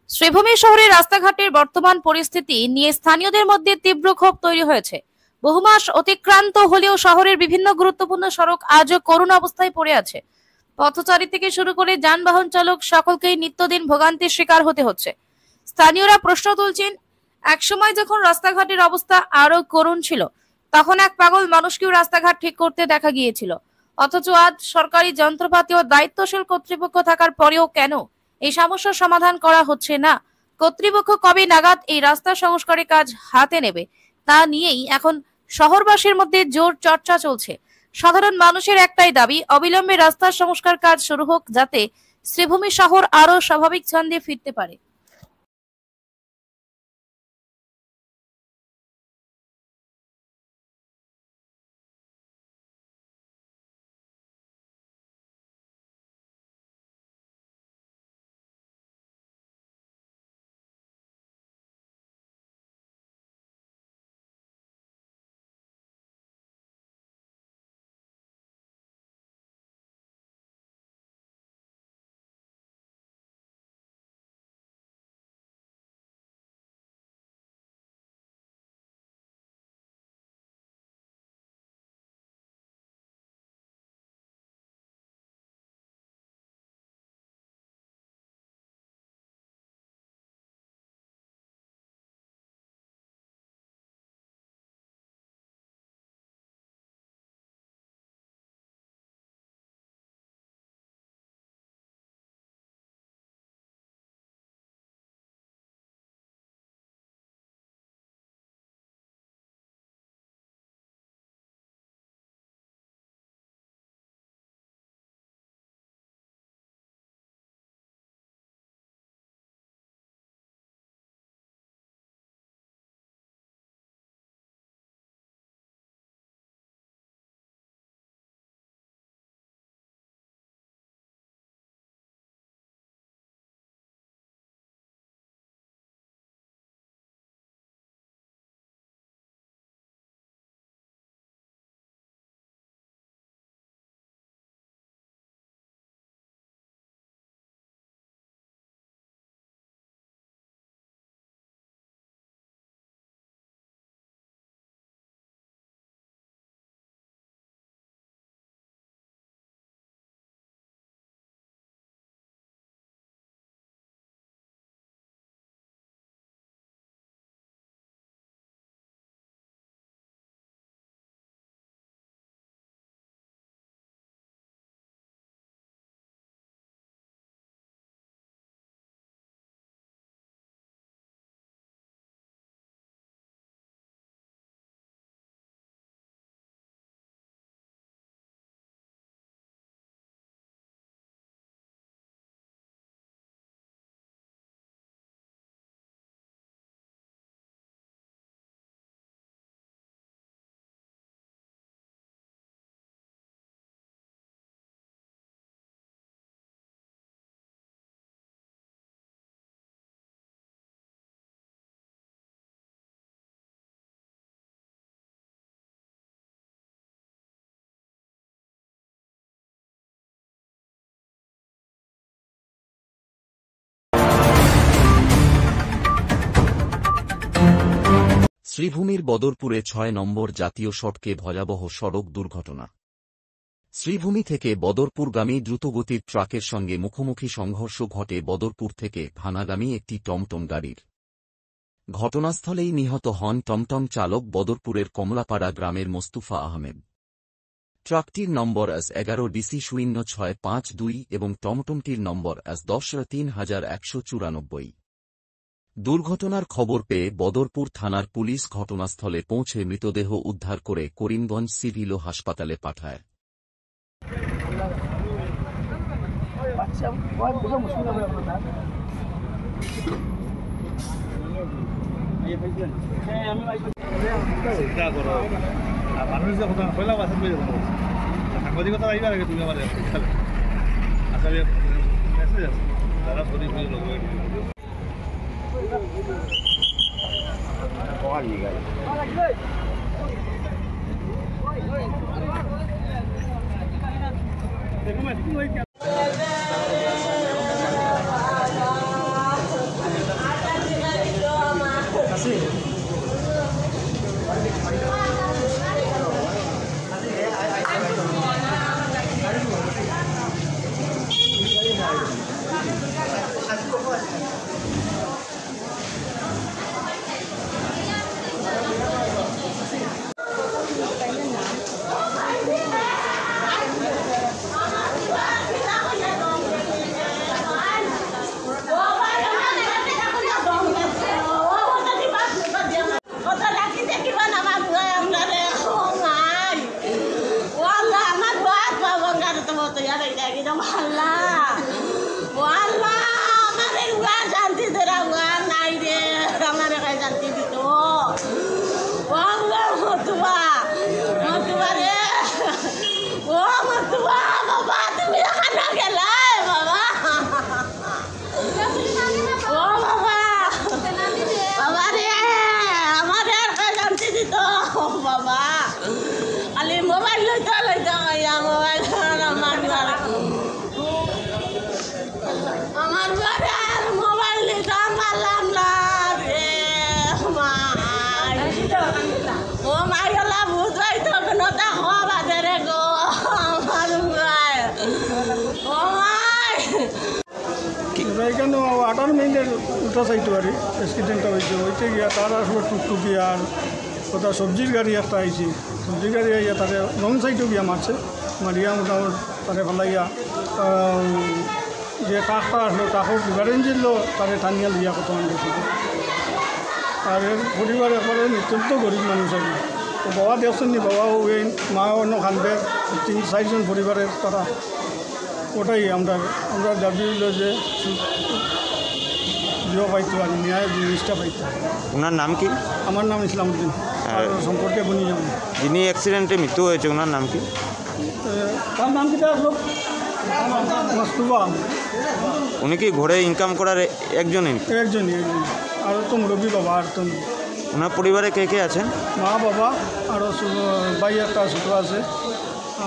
শ্রীভূমি শহরের রাস্তাঘাটের বর্তমান পরিস্থিতি নিয়ে স্থানীয়দের মধ্যে তীব্র ক্ষোভ তৈরি হয়েছে। বহু মাস অতিক্রান্ত হলেও শহরের বিভিন্ন গুরুত্বপূর্ণ সড়ক আজও করুণ অবস্থায় পড়ে আছে। পথচারী থেকে শুরু করে যানবাহন চালক সকলকেই নিত্যদিন ভোগান্তির শিকার হতে হচ্ছে। স্থানীয়রা প্রশ্ন তুলছেন, একসময় যখন রাস্তাঘাটের অবস্থা আরো করুণ ছিল, তখন এক পাগল মানুষকেও রাস্তাঘাট ঠিক করতে দেখা গিয়েছিল। অথচ আজ সরকারি যন্ত্রপাতি ও দায়িত্বশীল কর্তৃপক্ষ থাকার পরেও কেন এই সমস্যার সমাধান করা হচ্ছে না? কর্তৃপক্ষ কবে নাগাদ এই রাস্তা সংস্কারের কাজ হাতে নেবে তা নিয়েই এখন শহরবাসীর মধ্যে জোর চর্চা চলছে। সাধারণ মানুষের একটাই দাবি, অবিলম্বে রাস্তার সংস্কার কাজ শুরু হোক, যাতে শ্রীভূমি শহর আরো স্বাভাবিক ছন্দে ফিরতে পারে। শ্রীভূমির বদরপুরে ৬ নম্বর জাতীয় সড়কে ভয়াবহ সড়ক দুর্ঘটনা। শ্রীভূমি থেকে বদরপুরগামী দ্রুতগতির ট্রাকের সঙ্গে মুখোমুখি সংঘর্ষ ঘটে বদরপুর থেকে ভানাগামী একটি টমটম গাড়ির। ঘটনাস্থলেই নিহত হন টমটম চালক বদরপুরের কমলাপাড়া গ্রামের মোস্তফা আহমেদ। ট্রাকটির নম্বর S11DC0652 এবং টমটমটির নম্বর S103194। দুর্ঘটনার খবর পেয়ে বদরপুর থানার পুলিশ ঘটনাস্থলে পৌঁছে মৃতদেহ উদ্ধার করে করিমগঞ্জ সিভিল হাসপাতালে পাঠায়। এখানে 18 মিনিটের উল্টা চাইতে পারি অ্যাক্সিডেন্টটা হয়েছে হইতে গিয়া তার আসলে টুকটুকি আর কোথাও সবজির গাড়ি একটা আইছি সবজির গাড়ি আইয়া তারে রং সাইডও গিয়া মারছে মারিয়া মোটামুটি তারে ফেলাইয়া যে টাকটা আসলো টাকও লিভারেন দিল তারে টানিয়া লিয়া কত মান গেছিল আর এর পরিবার একবারে অত্যন্ত গরিব মানুষ আর তো বাবা দেখছেন নি বাবাও ওই মা অন্য খানবে 3-4 জন পরিবারের তারা ওটাই আমরা দাবি হইল যে পাইতো আর ন্যায় জিনিসটা পাইতো। ওনার নাম কি? আমার নাম ইসলামউদ্দিন আর সম্পর্কে বনি যাবেন যিনি অ্যাক্সিডেন্টে মৃত্যু হয়েছে ওনার নাম কি? তার নাম কি আসলো মাস্তুবা। উনি কি ঘরে ইনকাম করার একজনই? একজনই আর তো মুরব্বী বাবা আর তো ওনার পরিবারে কে কে আছেন? মা বাবা আরও ভাই একটা ছোটো আছে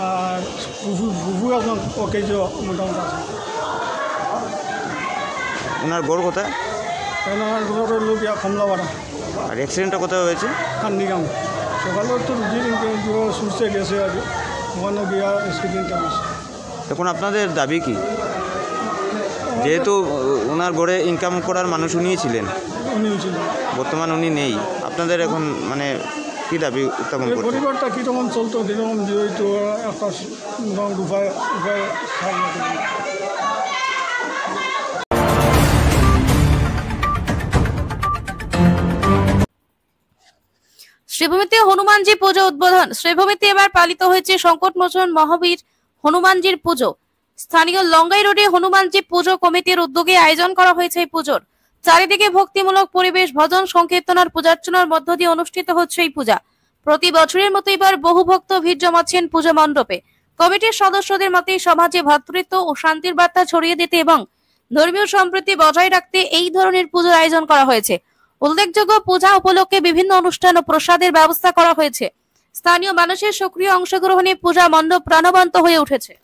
আর বুবু একজন ওকে যে মোটামুটি আছে। ওনার ঘর কোথায়? ওনার ঘরের লোক কমলাপাড়া। আর অ্যাক্সিডেন্টটা কোথায় হয়েছে? কান্দিগাম। সকালে তো রুজির সুরসে গেছে আর ওখানে গিয়া অ্যাক্সিডেন্টটা হয়েছে। এখন আপনাদের দাবি কি? যেহেতু ওনার ঘরে ইনকাম করার মানুষ উনিই ছিলেন, বর্তমান উনি নেই, আপনাদের এখন মানে কী দাবি উত্থাপন করছেন? পরিবারটা কীরকম চলতো কীরকম যেহেতু একটা উপায় শ্রীভূমিতে হনুমানজি পুজো উদ্বোধন। শ্রীভূমিতে এবার পালিত হয়েছে সংকটমোচন মহাবীর হনুমানজির পুজো। স্থানীয় লঙ্গাই রোডে হনুমানজি পুজো কমিটির উদ্যোগে আয়োজন করা হয়েছে এই পুজোর। চারিদিকে ভক্তিমূলক পরিবেশ, ভজন সংকীর্তনার পূজার্চনার মধ্য দিয়ে অনুষ্ঠিত হচ্ছে এই পূজা। প্রতি বছরের মতো এবার বহু ভক্ত ভিড় জমাচ্ছেন পূজা মণ্ডপে। কমিটির সদস্যদের মতে সমাজে ভ্রাতৃত্ব ও শান্তির বার্তা ছড়িয়ে দিতে এবং ধর্মীয় সম্প্রীতি বজায় রাখতে এই ধরনের পুজোর আয়োজন করা হয়েছে। উল্লেখযোগ্য, পূজা উপলক্ষে বিভিন্ন অনুষ্ঠান ও প্রসাদের ব্যবস্থা করা হয়েছে। স্থানীয় মানুষের সক্রিয় অংশগ্রহণে পূজা মণ্ডপ প্রাণবন্ত হয়ে উঠেছে।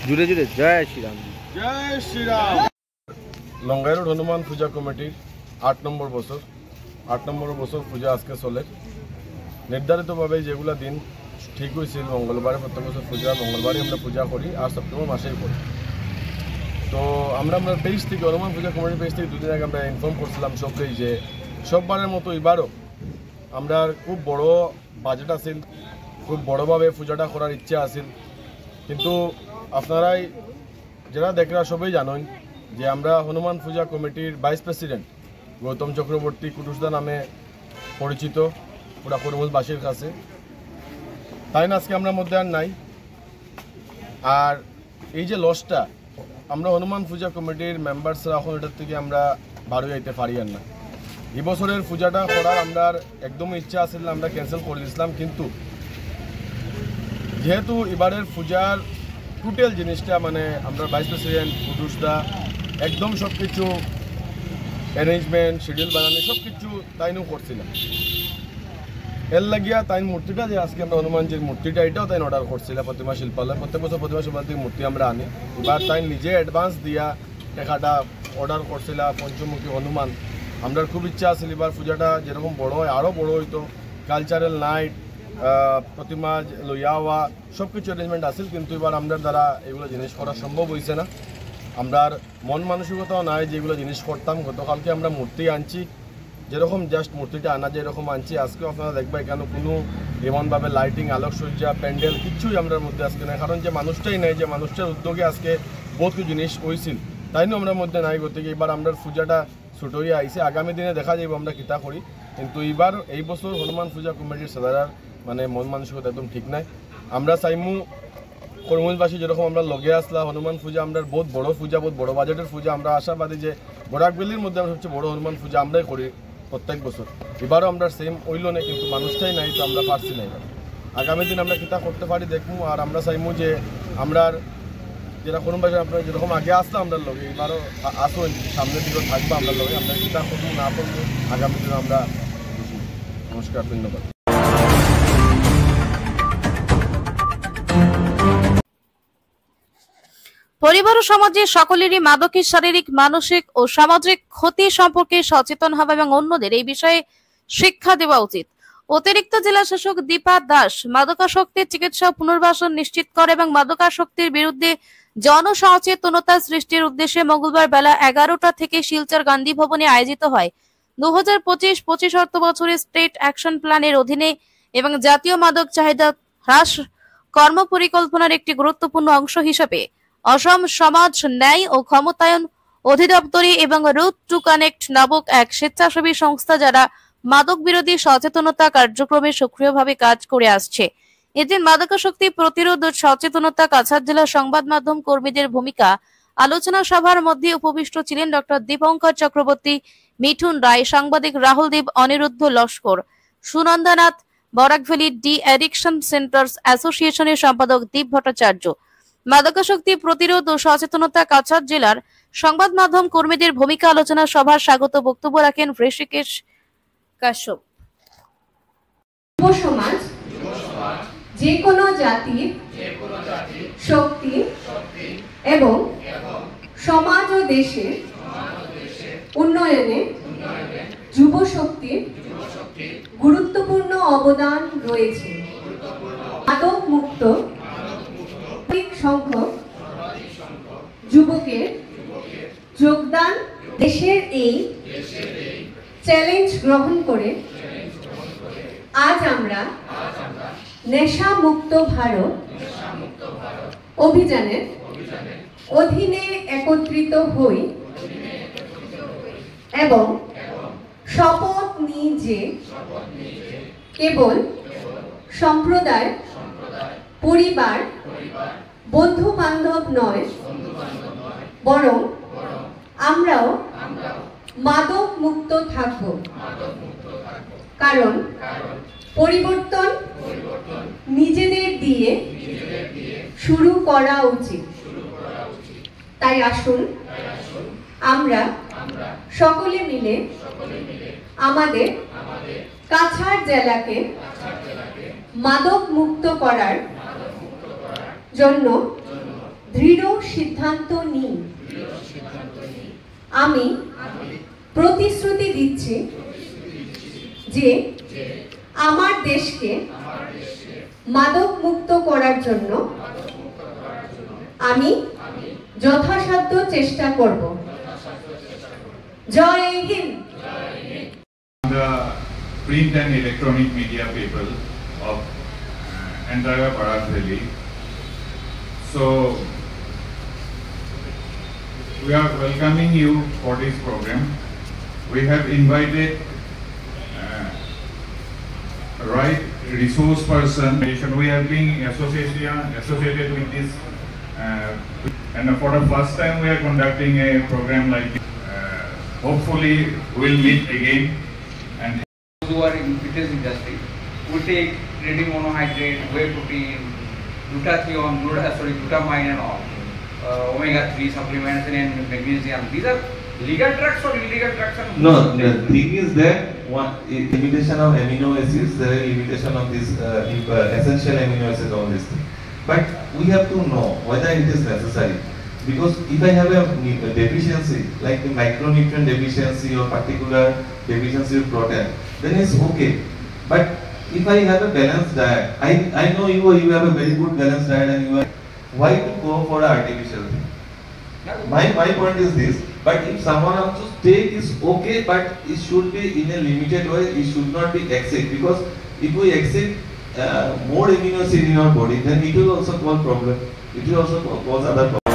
জুড়ে জুড়ে জয় শ্রীরাম। জয় শ্রীরাম। লঙ্গাই রোড হনুমান পূজা কমিটির 8 নম্বর বছর পূজা আজকে চলে। নির্ধারিতভাবে যেগুলো দিন ঠিক হয়েছিল মঙ্গলবারে প্রত্যেক বছর পূজা, মঙ্গলবারে আমরা পূজা করি আর সেপ্টেম্বর মাসেই করি। তো আমরা পেজ থেকে হনুমান পূজা কমিটির পেজ থেকে দুদিন আগে আমরা ইনফর্ম করছিলাম সবকেই যে সববারের মতো এবারও আমরা খুব বড় বাজেট আছিল, খুব বড়োভাবে পূজাটা করার ইচ্ছা আছিল। কিন্তু আপনারাই যারা দেখরা সবাই জানেন যে আমরা হনুমান পূজা কমিটির ভাইস প্রেসিডেন্ট গৌতম চক্রবর্তী কুটুসদা নামে পরিচিত পুরা করিমগঞ্জবাসীর কাছে, তাই না আজকে আমরা মধ্যে আর নাই। আর এই যে লসটা আমরা হনুমান পূজা কমিটির মেম্বার্সরা এখন এটার থেকে আমরা বাড়ি যাইতে পারি আর না। এই বছরের পূজাটা করার আমরা একদমই ইচ্ছা আছিল, আমরা ক্যান্সেল করে দিয়েছিলাম। কিন্তু যেহেতু এবারের পূজার টোটাল জিনিসটা মানে আমরা ভাইস প্রেসিডেন্ট কুটুসদা একদম সব কিছু অ্যারেঞ্জমেন্ট শিডিউল বানানো সব কিছু তাইনও করছিলাম। এর লাগিয়া তাই মূর্তিটা যে আজকে আমরা হনুমানজির মূর্তিটা এটাও তাই অর্ডার করছিলাম প্রতিমা শিল্পালয়। প্রত্যেক বছর প্রতিমা শিল্পালয় থেকে মূর্তি আমরা আনি। এবার তাই নিজে অ্যাডভান্স দিয়া টাকাটা অর্ডার করছিলাম পঞ্চমুখী হনুমান। আমরা খুব ইচ্ছা আছিল এবার পূজাটা যেরকম বড় হয় আরও বড় হইতো, কালচারাল নাইট, প্রতিমা লইয়া হওয়া সব কিছু অ্যারেঞ্জমেন্ট আছিল। কিন্তু এবার আমরা দ্বারা এগুলো জিনিস করা সম্ভব হয়েছে না। আমরা মন মানসিকতাও নাই যেগুলো জিনিস করতাম। গতকালকে আমরা মূর্তি আনছি, যেরকম জাস্ট মূর্তিটা আনা যায় এরকম আনছি। আজকে আপনারা দেখবেন এখানে কোনো এমনভাবে লাইটিং, আলোকসজ্জা, প্যান্ডেল কিচ্ছুই আমরা মধ্যে আজকে নাই। কারণ যে মানুষটাই নাই, যে মানুষটার উদ্যোগে আজকে বহুত কিছু জিনিস হয়েছিল তাই না আমরা মধ্যে নাই। গতিকে এবার আমরা পূজাটা ছোট হয়ে আইছে। আগামী দিনে দেখা যাইব আমরা কিতা করি, কিন্তু এইবার এই বছর হনুমান পূজা কমিটির সাদারার মানে মন মানসিকতা একদম ঠিক নাই। আমরা চাইমু কর্মীবাসী যেরকম আমরা লগে আসলা হনুমান পূজা আমরা বহুত বড় পূজা, বহুত বড় বাজেটের পূজা, আমরা আশাবাদী যে বরাকবেলির মধ্যে আমরা সবচেয়ে বড় হনুমান পূজা আমরাই করি প্রত্যেক বছর। এবারও আমরা সেম হইল না, কিন্তু মানুষটাই নাই, তো আমরা পারছি না। এবার আগামী দিন আমরা কিতা করতে পারি দেখবো। আর আমরা চাইমু যে আমরা যেটা কোনোবাসী আপনার যেরকম আগে আসলাম আমরা লগে এবারও আসুন, সামনের দিকেও থাকবো আমরা লগে। আমরা কিতা করবো না করবো আগামী দিনে আমরা বুঝি। নমস্কার, ধন্যবাদ। পরিবার ও সমাজে সকলেরই মাদকের শারীরিক, মানসিক ও সামাজিক ক্ষতি সম্পর্কে সচেতন হওয়া এবং অন্যদের এই বিষয়ে শিক্ষা দেওয়া উচিত। অতিরিক্ত জেলা শাসক দীপা দাস মাদকাসক্তির চিকিৎসা ও পুনর্বাসন নিশ্চিত করে এবং মাদকাসক্তির বিরুদ্ধে জনসচেতনতা সৃষ্টির উদ্দেশ্যে মঙ্গলবার বেলা 11টা থেকে শিলচর গান্ধী ভবনে আয়োজিত হয় 2025-25 অর্থ বছরের স্টেট অ্যাকশন প্ল্যানের অধীনে এবং জাতীয় মাদক চাহিদা হ্রাস কর্মপরিকল্পনার একটি গুরুত্বপূর্ণ অংশ হিসেবে অসম সমাজ ন্যায় ও ক্ষমতায়ন অধিদপ্তরে এবং রুট টু কানেক্ট নামক এক স্বেচ্ছাসেবী সংস্থা যারা মাদক বিরোধী সচেতনতা কার্যক্রমে সক্রিয়ভাবে কাজ করে আসছে। এদিন মাদকাসক্তি প্রতিরোধ ও সচেতনতা কাছাড় জেলার সংবাদ মাধ্যম কর্মীদের ভূমিকা আলোচনা সভার মধ্যে উপবিষ্ট ছিলেন ডক্টর দীপঙ্কর চক্রবর্তী, মিঠুন রায়, সাংবাদিক Rahul Dev, Aniruddha Laskar, Sunanda Nath, Barak Valley de-addiction centres অ্যাসোসিয়েশনের সম্পাদক দীপ ভট্টাচার্য। মাদকাসক্তি প্রতিরোধ ও সচেতনতা কাছাড় জেলার সংবাদ মাধ্যম কর্মীদের ভূমিকা আলোচনা সভার স্বাগত বক্তব্য রাখেন ঋষিকেশ কাশ্যপ। যুব সমাজ যে কোনো জাতির শক্তি এবং সমাজ ও দেশের উন্নয়নে যুব শক্তির গুরুত্বপূর্ণ অবদান রয়েছে। মাদক মুক্ত সংখ্যক যুবকের যোগদান দেশের এই চ্যালেঞ্জ গ্রহণ করে আজ আমরা নেশা মুক্ত ভারত অভিযানের অধীনে একত্রিত হই এবং শপথ নিই যে কেবল সম্প্রদায়, পরিবার, বন্ধু বান্ধব নয়, বরং আমরাও মাদক মুক্ত থাকব। কারণ পরিবর্তন নিজেদের দিয়ে শুরু করা উচিত। তাই আসুন আমরা সকলে মিলে আমাদের কাছাড় জেলাকে মাদক মুক্ত করার জন্য দৃঢ় সিদ্ধান্ত নিই। আমি প্রতিশ্রুতি দিচ্ছি যে আমার দেশকে মাদক মুক্ত করার জন্য আমি যথাসাধ্য চেষ্টা করব। জয় Hind. The print and electronic media people of entire Barack-Valley. So we are welcoming you for this program. We have invited right resource person. We have been associated with this, and for the first time we are conducting a program like this. Hopefully we'll meet again. And who are in fitness industry, we take creatine monohydrate, whey protein, glutathione, glutamine and all, omega-3 supplements and magnesium. These are legal drugs or illegal drugs? No, the thing is that one limitation of amino acids, there is limitation of this essential amino acids on this thing. But we have to know whether it is necessary. Because if I have a deficiency, like the micronutrient deficiency or particular deficiency of protein, then it's okay. But if I have a balanced diet, I know you have a very good balanced diet, and you are, why to go for an artificial thing? My point is this. But if someone wants to take, is okay, but it should be in a limited way. It should not be excess, because if we exceed more amino acid in our body, then it will also cause problem. It will also cause other problems.